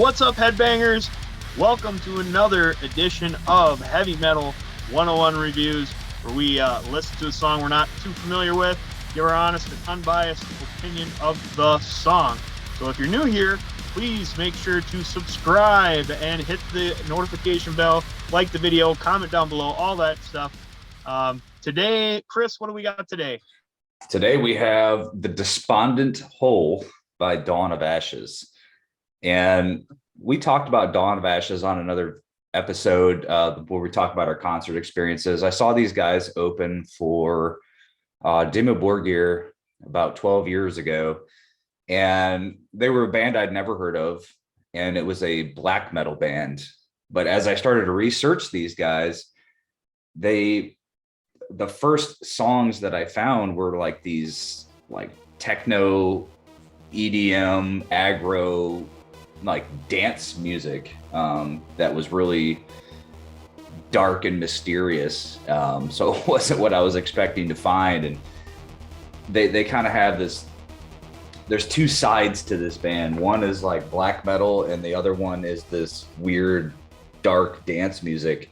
What's up, headbangers? Welcome to another edition of Heavy Metal 101 Reviews, where we listen to a song we're not too familiar with, give our honest and unbiased opinion of the song. So if you're new here, please make sure to subscribe and hit the notification bell, like the video, comment down below, all that stuff. Today, Chris, what do we got today? Today we have the Despondent Hole by Dawn of Ashes. And we talked about Dawn of Ashes on another episode where we talked about our concert experiences. I saw these guys open for Dimmu Borgir about 12 years ago. And they were a band I'd never heard of. And it was a black metal band. But as I started to research these guys, the first songs that I found were like these like techno, EDM, aggro, like dance music that was really dark and mysterious. So it wasn't what I was expecting to find. And they kind of have this, there's two sides to this band. One is like black metal and the other one is this weird dark dance music.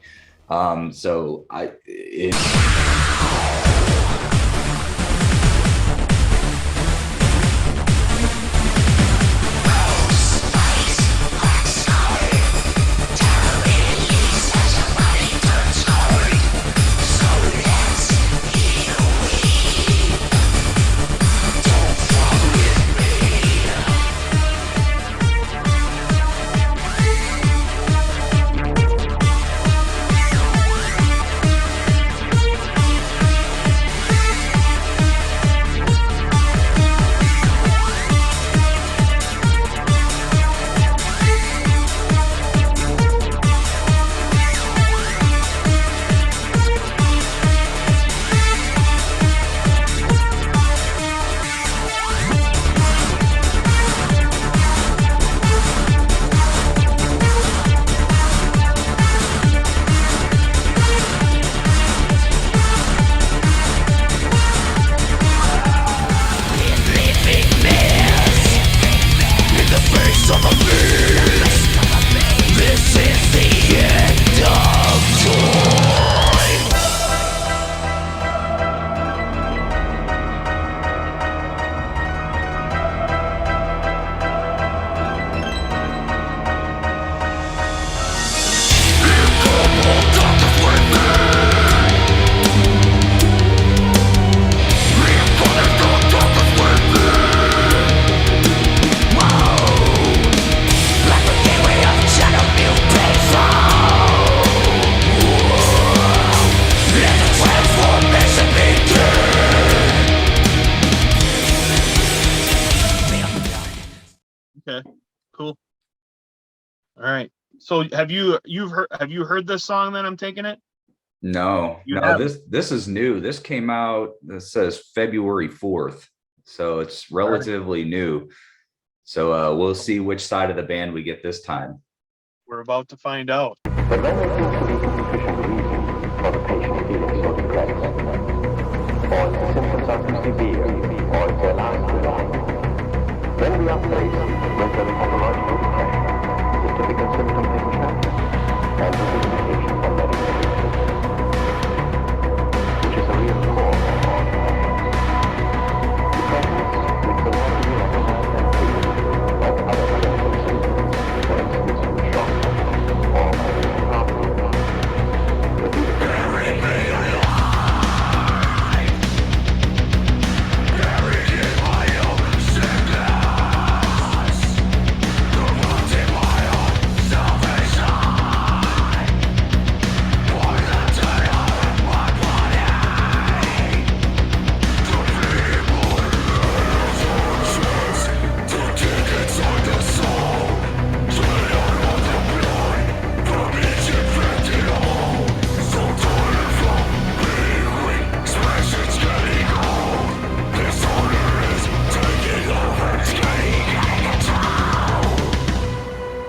Okay, cool. All right. So have you heard this song then, I'm taking it? No, this is new. This came out, this says February 4th. So it's relatively new. So we'll see which side of the band we get this time. We're about to find out. But when there seems to be insufficient reason for the patient feeling so depressed, or the symptoms are too severe, or if their lives too long, then we are faced with a pathological depression, the typical symptom picture, and the indication for medical treatment, which is a real cause of all depressions. Depressions which will not be recognized and treated like other clinical symptoms, for instance, shock, or heart failure.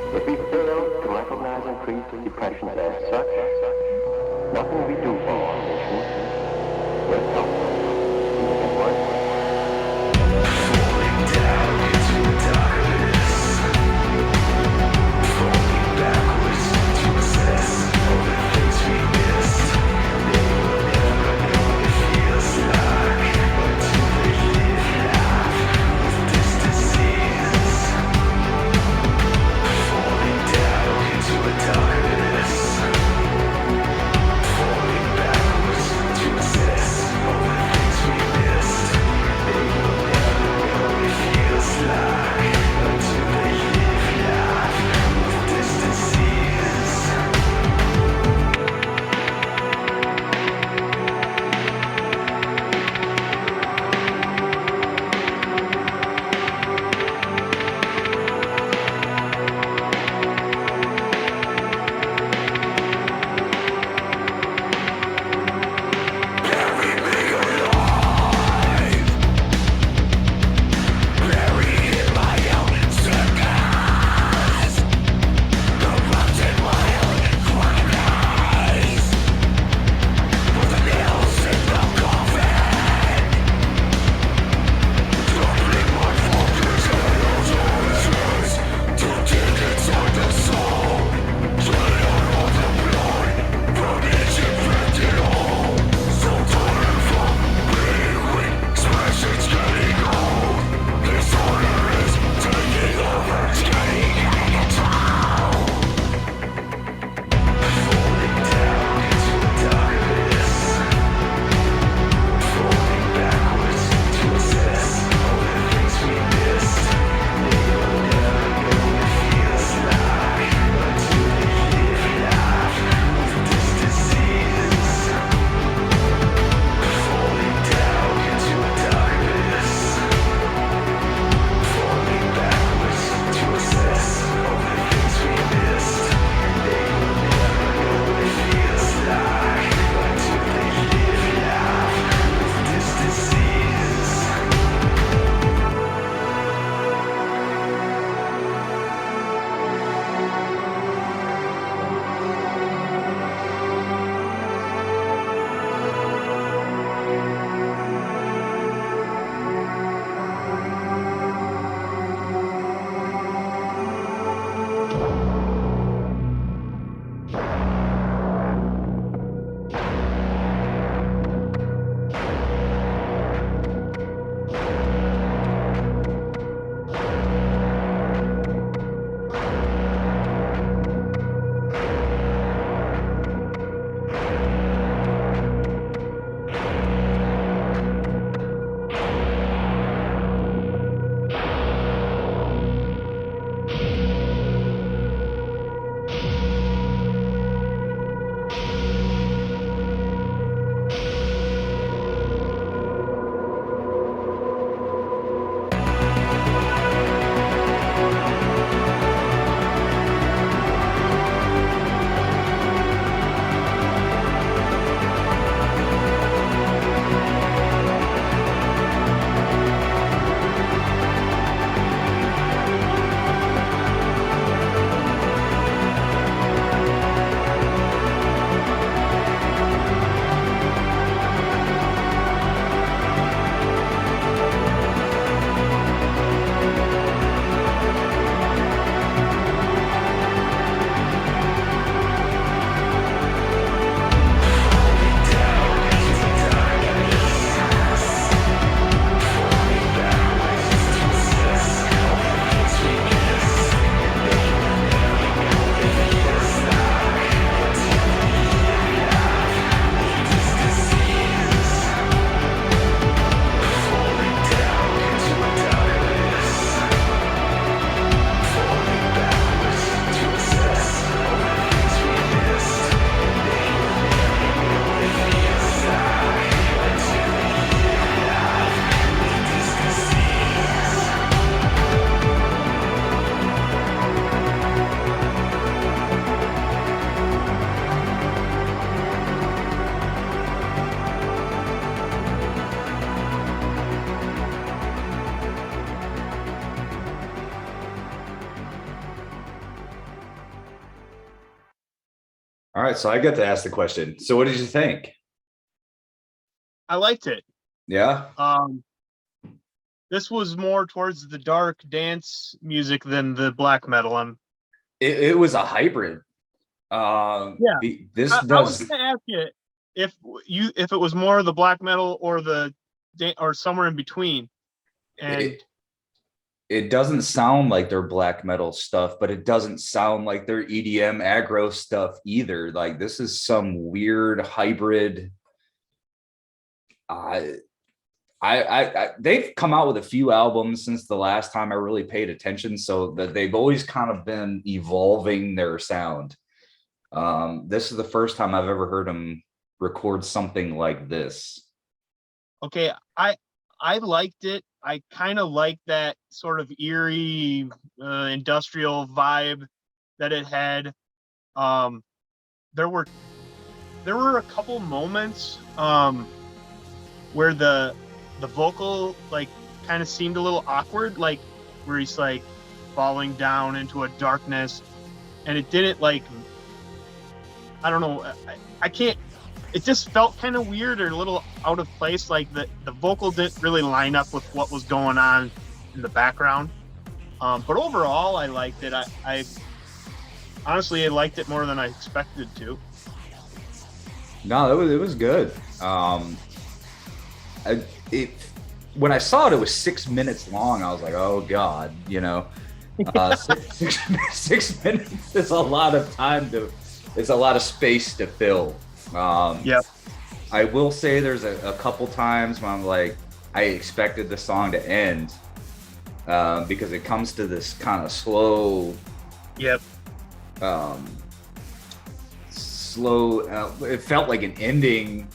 But these depressions as such, nothing we do for our patients will help them make it work. Falling down into darkness, right, so I get to ask the question. So what did you think? I liked it. Yeah. This was more towards the dark dance music than the black metal. It was a hybrid. Yeah. This I was does gonna ask you if it was more the black metal or or somewhere in between. And it doesn't sound like their black metal stuff, but it doesn't sound like their EDM aggro stuff either. Like this is some weird hybrid. They've come out with a few albums since the last time I really paid attention, so that they've always kind of been evolving their sound. This is the first time I've ever heard them record something like this. okay, I liked it. I kind of liked that sort of eerie industrial vibe that it had. There were a couple moments where the vocal like kind of seemed a little awkward, like where he's like falling down into a darkness, and it didn't like, I don't know, I can't, it just felt kind of weird or a little out of place. Like the vocal didn't really line up with what was going on in the background. But overall, I liked it. I honestly, I liked it more than I expected to. No, it was good. When I saw it, it was 6 minutes long. I was like, oh God, you know, 6 minutes is a lot of time it's a lot of space to fill. Yep. I will say there's a couple times when I'm like, I expected the song to end because it comes to this kind of slow. Yep. It felt like an ending,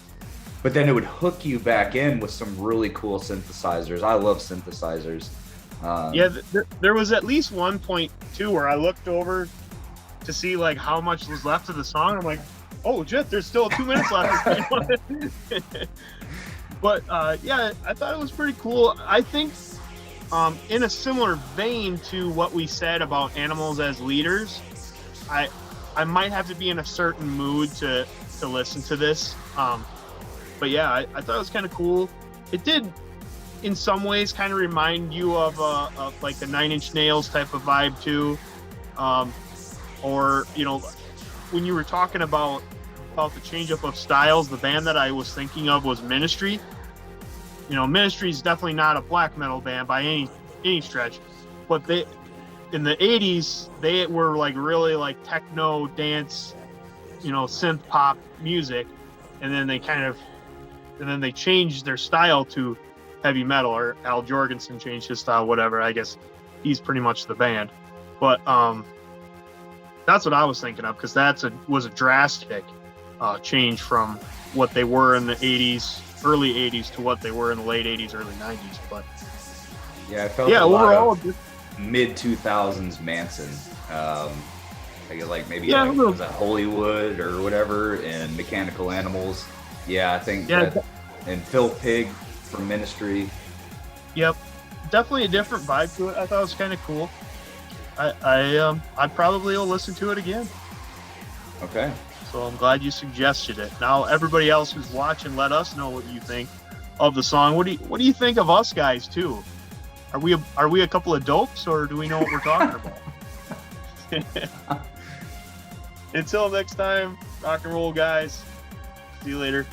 but then it would hook you back in with some really cool synthesizers. I love synthesizers. There was at least one point too where I looked over to see like how much was left of the song. I'm like, oh shit, there's still 2 minutes left. But yeah, I thought it was pretty cool. I think in a similar vein to what we said about animals as leaders, I might have to be in a certain mood to listen to this. But yeah, I thought it was kind of cool. It did, in some ways, kind of remind you of like the Nine Inch Nails type of vibe too. Or, you know, when you were talking about the change up of styles, the band that I was thinking of was Ministry. You know, Ministry is definitely not a black metal band by any stretch, but they, in the 80s, they were like really like techno dance, you know, synth pop music, and then they changed their style to heavy metal, or Al Jorgensen changed his style, whatever. I guess he's pretty much the band, but that's what I was thinking of, because was a drastic change from what they were in the 80s, early 80s, to what they were in the late 80s, early 90s. But yeah, I felt overall mid 2000s Manson. Like maybe like, was that Hollywood or whatever, and Mechanical Animals. Yeah, I think that, and Phil Pig from Ministry. Yep, definitely a different vibe to it. I thought it was kind of cool. I probably will listen to it again. Okay. So I'm glad you suggested it. Now everybody else who's watching, let us know what you think of the song. What do you think of us guys too? Are we a couple of dopes, or do we know what we're talking about? Until next time, rock and roll guys. See you later.